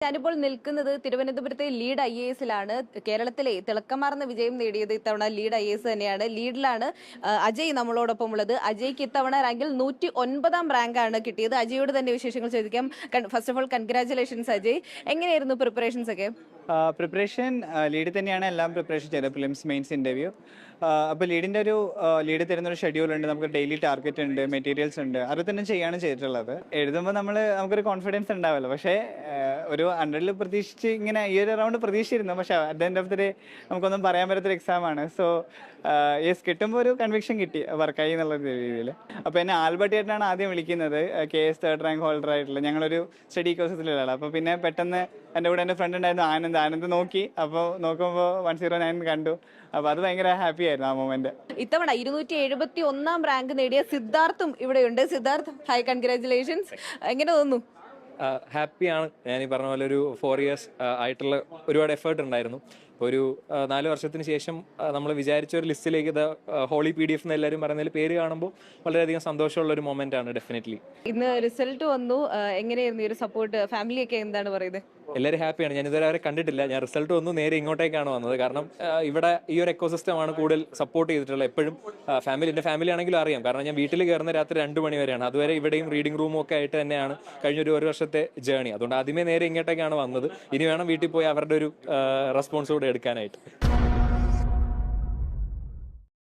ഞാനിപ്പോൾ നിൽക്കുന്നത് തിരുവനന്തപുരത്തെ ലീഡ് IAS-ലാണ്. കേരളത്തിലെ തിളക്കമാർന്ന വിജയം നേടിയത് ഇത്തവണ ലീഡ് IAS തന്നെയാണ്. ലീഡിലാണ് അജയ് നമ്മളോടൊപ്പം ഉള്ളത്. അജയ്ക്ക് ഇത്തവണ റാങ്കിൽ 109ാം റാങ്കാണ് കിട്ടിയത്. അജയോട് തന്നെ വിശേഷങ്ങൾ ചോദിക്കാം. First of all congratulations Ajay. എങ്ങനെയായിരുന്നു പ്രിപ്പറേഷൻസ് ഒക്കെ? പ്രിപ്പറേഷൻ ലീഡ് തന്നെയാണ് എല്ലാം പ്രിപ്പറേഷൻ ചെയ്തത്, പ്രിലിംസ് മെയിൻസ് ഇൻ്റർവ്യൂ. അപ്പോൾ ലീഡിൻ്റെ ഒരു ലീഡ് തരുന്നൊരു ഷെഡ്യൂൾ ഉണ്ട്, നമുക്ക് ഡെയിലി ടാർഗറ്റ് ഉണ്ട്, മെറ്റീരിയൽസ് ഉണ്ട്, അത് തന്നെ ചെയ്യാണ് ചെയ്തിട്ടുള്ളത്. എഴുതുമ്പോൾ നമുക്കൊരു കോൺഫിഡൻസ് ഉണ്ടാവുമല്ലോ, പക്ഷേ ഒരു 100ൽ പ്രതീക്ഷിച്ച് ഇങ്ങനെ ഈ ഒരു റൗണ്ട് പ്രതീക്ഷിച്ചിരുന്നു, പക്ഷേ at the end of the day നമുക്കൊന്നും പറയാൻ പറ്റാത്തൊരു എക്സാമാണ്. സോ യെസ്, കിട്ടുമ്പോൾ ഒരു കൺവിക്ഷൻ കിട്ടി വർക്കായി എന്നുള്ള രീതിയിൽ. അപ്പോൾ എന്നെ ആൽബർട്ടായിട്ടാണ് ആദ്യം വിളിക്കുന്നത്, KS 3rd റാങ്ക് ഹോൾഡർ ആയിട്ടുള്ള. ഞങ്ങളൊരു സ്റ്റഡി കോഴ്സസിലുള്ള. അപ്പോൾ പിന്നെ പെട്ടെന്ന് എൻ്റെ കൂടെ എൻ്റെ ഫ്രണ്ട് ഉണ്ടായിരുന്നു ആനന്ദ് നോക്കി. അപ്പോൾ നോക്കുമ്പോൾ 109 കണ്ടു. അപ്പോൾ അത് ഭയങ്കര ഹാപ്പി ആയിരുന്നു ആ മൊമെന്റ്. ഇത്തവണ 271ാം റാങ്ക് നേടിയ സിദ്ധാർത്ഥും ഇവിടെയുണ്ട്. Siddharth, high, congratulations. എങ്ങനെ തോന്നുന്നു? ഹാപ്പിയാണ്. ഞാൻ ഈ പറഞ്ഞ പോലെ ഒരു 4 years ആയിട്ടുള്ള ഒരുപാട് എഫേർട്ട് ഉണ്ടായിരുന്നു. ഒരു 4 വർഷത്തിന് ശേഷം നമ്മൾ വിചാരിച്ച ഒരു ലിസ്റ്റിലേക്ക് ഹോളി PDF എന്ന് എല്ലാവരും പറയുന്നതിൽ പേര് കാണുമ്പോൾ വളരെയധികം സന്തോഷമുള്ള ഒരു മൊമെന്റ് ആണ് ഡെഫിനറ്റ്ലി. ഇന്ന് റിസൾട്ട് വന്നു. എങ്ങനെയായിരുന്നു ഈ ഒരു സപ്പോർട്ട്? ഫാമിലിയൊക്കെ എന്താണ് പറയുന്നത്? എല്ലാവരും ഹാപ്പിയാണ്. ഞാൻ ഇതുവരെ അവരെ കണ്ടിട്ടില്ല. ഞാൻ റിസൾട്ട് വന്നു നേരെ ഇങ്ങോട്ടേക്കാണ് വന്നത്. കാരണം ഇവിടെ ഈ ഒരു എക്കോസിസ്റ്റമാണ് കൂടുതൽ സപ്പോർട്ട് ചെയ്തിട്ടുള്ളത്. എപ്പോഴും എൻ്റെ ഫാമിലി ആണെങ്കിലും അറിയാം. കാരണം ഞാൻ വീട്ടിൽ കയറുന്ന രാത്രി 2 മണി വരെയാണ്. അതുവരെ ഇവിടെയും റീഡിംഗ് റൂമും ഒക്കെ ആയിട്ട് തന്നെയാണ് കഴിഞ്ഞൊരു 1 വർഷത്തെ ജേണി. അതുകൊണ്ട് ആദ്യമേ നേരെ ഇങ്ങോട്ടേക്കാണ് വന്നത്. ഇനി വേണം വീട്ടിൽ പോയി അവരുടെ ഒരു റെസ്പോൺസ് കൂടെ എടുക്കാനായിട്ട്.